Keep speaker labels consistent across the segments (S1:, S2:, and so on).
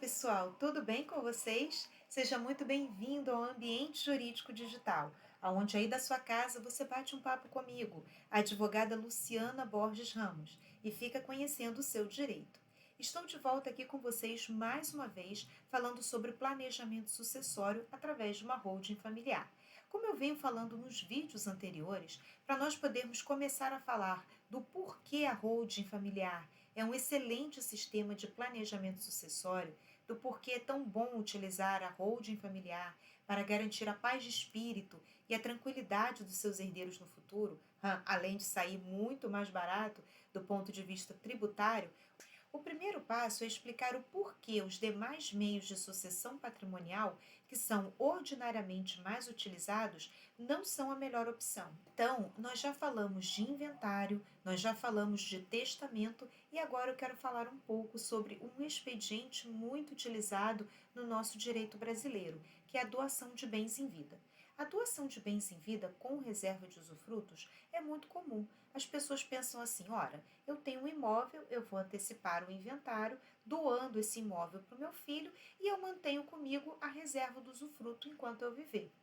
S1: Pessoal, tudo bem com vocês? Seja muito bem-vindo ao Ambiente Jurídico Digital, aonde aí da sua casa você bate um papo comigo, a advogada Luciana Borges Ramos, e fica conhecendo o seu direito. Estou de volta aqui com vocês mais uma vez, falando sobre planejamento sucessório através de uma holding familiar. Como eu venho falando nos vídeos anteriores, para nós podermos começar a falar do porquê a holding familiar é um excelente sistema de planejamento sucessório, do porquê é tão bom utilizar a holding familiar para garantir a paz de espírito e a tranquilidade dos seus herdeiros no futuro, além de sair muito mais barato do ponto de vista tributário. O primeiro passo é explicar o porquê os demais meios de sucessão patrimonial, que são ordinariamente mais utilizados, não são a melhor opção. Então, nós já falamos de inventário, nós já falamos de testamento e agora eu quero falar um pouco sobre um expediente muito utilizado no nosso direito brasileiro, que é a doação de bens em vida. A doação de bens em vida com reserva de usufrutos é muito comum. As pessoas pensam assim: ora, eu tenho um imóvel, eu vou antecipar o inventário, doando esse imóvel para o meu filho e eu mantenho comigo a reserva do usufruto enquanto eu viver.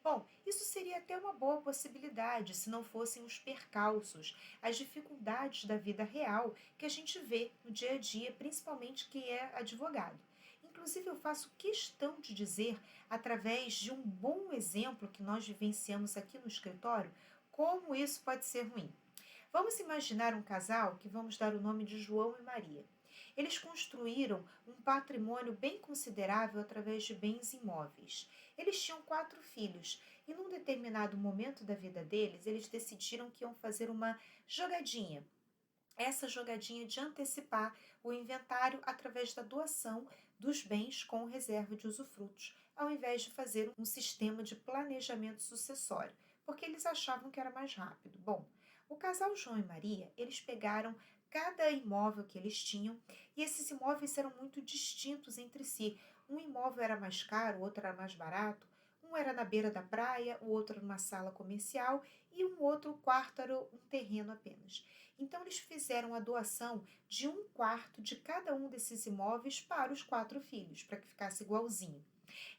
S1: Bom, isso seria até uma boa possibilidade se não fossem os percalços, as dificuldades da vida real que a gente vê no dia a dia, principalmente quem é advogado. Inclusive, eu faço questão de dizer, através de um bom exemplo que nós vivenciamos aqui no escritório, como isso pode ser ruim. Vamos imaginar um casal que vamos dar o nome de João e Maria. Eles construíram um patrimônio bem considerável através de bens imóveis. Eles tinham 4 filhos e, num determinado momento da vida deles, eles decidiram que iam fazer uma jogadinha. Essa jogadinha de antecipar o inventário através da doação dos bens com reserva de usufrutos, ao invés de fazer um sistema de planejamento sucessório, porque eles achavam que era mais rápido. Bom, o casal João e Maria, eles pegaram cada imóvel que eles tinham e esses imóveis eram muito distintos entre si. Um imóvel era mais caro, o outro era mais barato, um era na beira da praia, o outro era numa sala comercial e um outro quarto era um terreno apenas. Então, eles fizeram a doação de um quarto de cada um desses imóveis para os 4 filhos, para que ficasse igualzinho.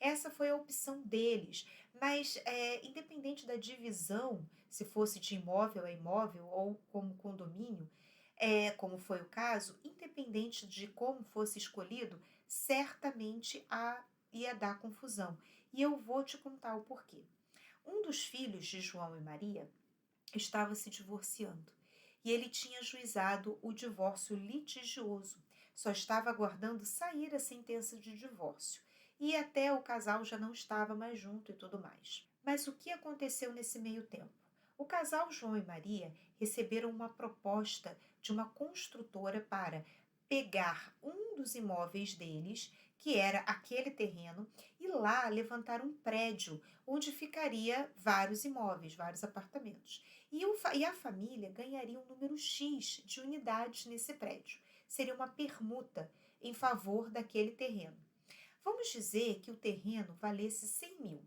S1: Essa foi a opção deles, mas independente da divisão, se fosse de imóvel a imóvel ou como condomínio, como foi o caso, independente de como fosse escolhido, certamente ia dar confusão. E eu vou te contar o porquê. Um dos filhos de João e Maria estava se divorciando e ele tinha ajuizado o divórcio litigioso. Só estava aguardando sair a sentença de divórcio e até o casal já não estava mais junto e tudo mais. Mas o que aconteceu nesse meio tempo? O casal João e Maria receberam uma proposta de uma construtora para pegar um dos imóveis deles, que era aquele terreno, e lá levantar um prédio onde ficaria vários imóveis, vários apartamentos. E a família ganharia um número X de unidades nesse prédio. Seria uma permuta em favor daquele terreno. Vamos dizer que o terreno valesse 100 mil.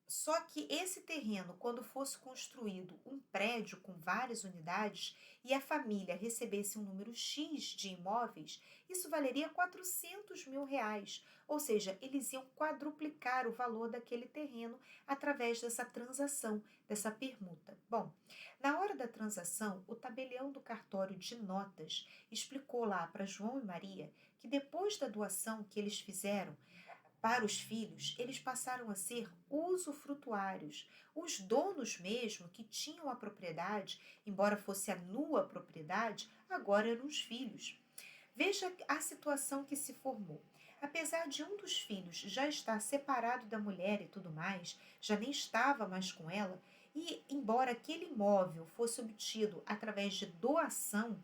S1: Só que esse terreno, quando fosse construído um prédio com várias unidades e a família recebesse um número X de imóveis, isso valeria 400 mil reais. Ou seja, eles iam quadruplicar o valor daquele terreno através dessa transação, dessa permuta. Bom, na hora da transação, o tabelião do cartório de notas explicou lá para João e Maria que depois da doação que eles fizeram, para os filhos, eles passaram a ser usufrutuários. Os donos mesmo, que tinham a propriedade, embora fosse a nua propriedade, agora eram os filhos. Veja a situação que se formou. Apesar de um dos filhos já estar separado da mulher e tudo mais, já nem estava mais com ela, e embora aquele imóvel fosse obtido através de doação,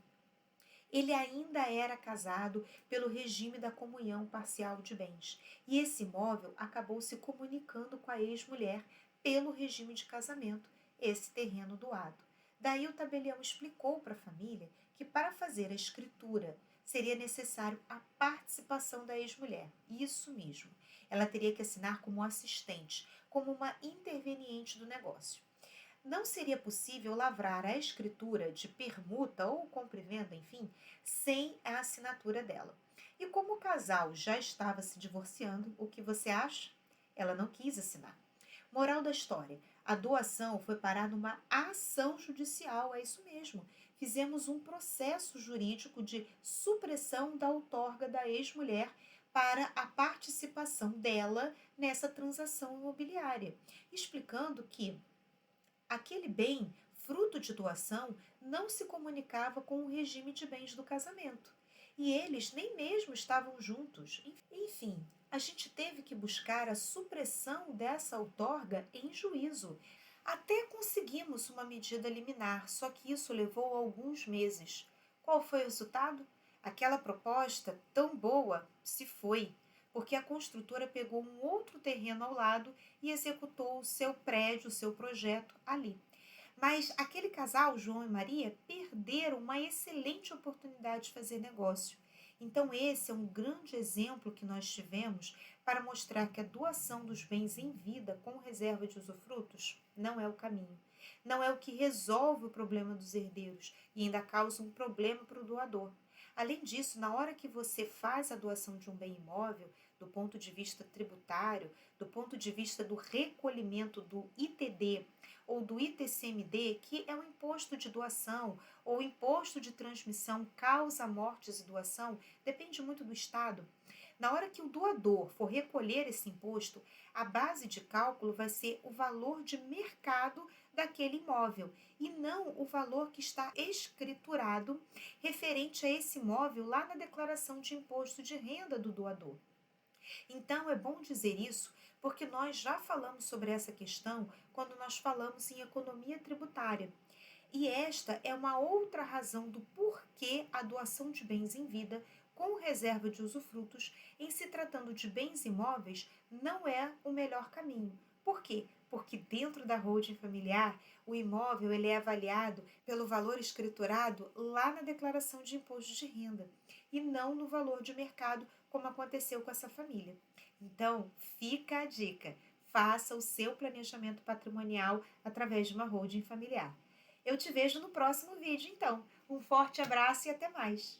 S1: ele ainda era casado pelo regime da comunhão parcial de bens, e esse imóvel acabou se comunicando com a ex-mulher pelo regime de casamento, esse terreno doado. Daí o tabelião explicou para a família que para fazer a escritura seria necessário a participação da ex-mulher. Isso mesmo. Ela teria que assinar como assistente, como uma interveniente do negócio. Não seria possível lavrar a escritura de permuta ou compra e venda, enfim, sem a assinatura dela. E como o casal já estava se divorciando, o que você acha? Ela não quis assinar. Moral da história: a doação foi parar numa ação judicial, é isso mesmo. Fizemos um processo jurídico de supressão da outorga da ex-mulher para a participação dela nessa transação imobiliária, explicando que aquele bem, fruto de doação, não se comunicava com o regime de bens do casamento. E eles nem mesmo estavam juntos. Enfim, a gente teve que buscar a supressão dessa outorga em juízo. Até conseguimos uma medida liminar, só que isso levou alguns meses. Qual foi o resultado? Aquela proposta tão boa se foi, porque a construtora pegou um outro terreno ao lado e executou o seu prédio, o seu projeto ali. Mas aquele casal, João e Maria, perderam uma excelente oportunidade de fazer negócio. Então, esse é um grande exemplo que nós tivemos para mostrar que a doação dos bens em vida com reserva de usufrutos não é o caminho. Não é o que resolve o problema dos herdeiros e ainda causa um problema para o doador. Além disso, na hora que você faz a doação de um bem imóvel, do ponto de vista tributário, do ponto de vista do recolhimento do ITD ou do ITCMD, que é o imposto de doação ou imposto de transmissão, causa mortes e doação, depende muito do estado. Na hora que o doador for recolher esse imposto, a base de cálculo vai ser o valor de mercado daquele imóvel e não o valor que está escriturado referente a esse imóvel lá na declaração de imposto de renda do doador. Então, é bom dizer isso porque nós já falamos sobre essa questão quando nós falamos em economia tributária. E esta é uma outra razão do porquê a doação de bens em vida com reserva de usufrutos, em se tratando de bens imóveis, não é o melhor caminho. Por quê? Porque dentro da holding familiar, o imóvel ele é avaliado pelo valor escriturado lá na declaração de imposto de renda e não no valor de mercado, como aconteceu com essa família. Então, fica a dica: faça o seu planejamento patrimonial através de uma holding familiar. Eu te vejo no próximo vídeo, então. Um forte abraço e até mais!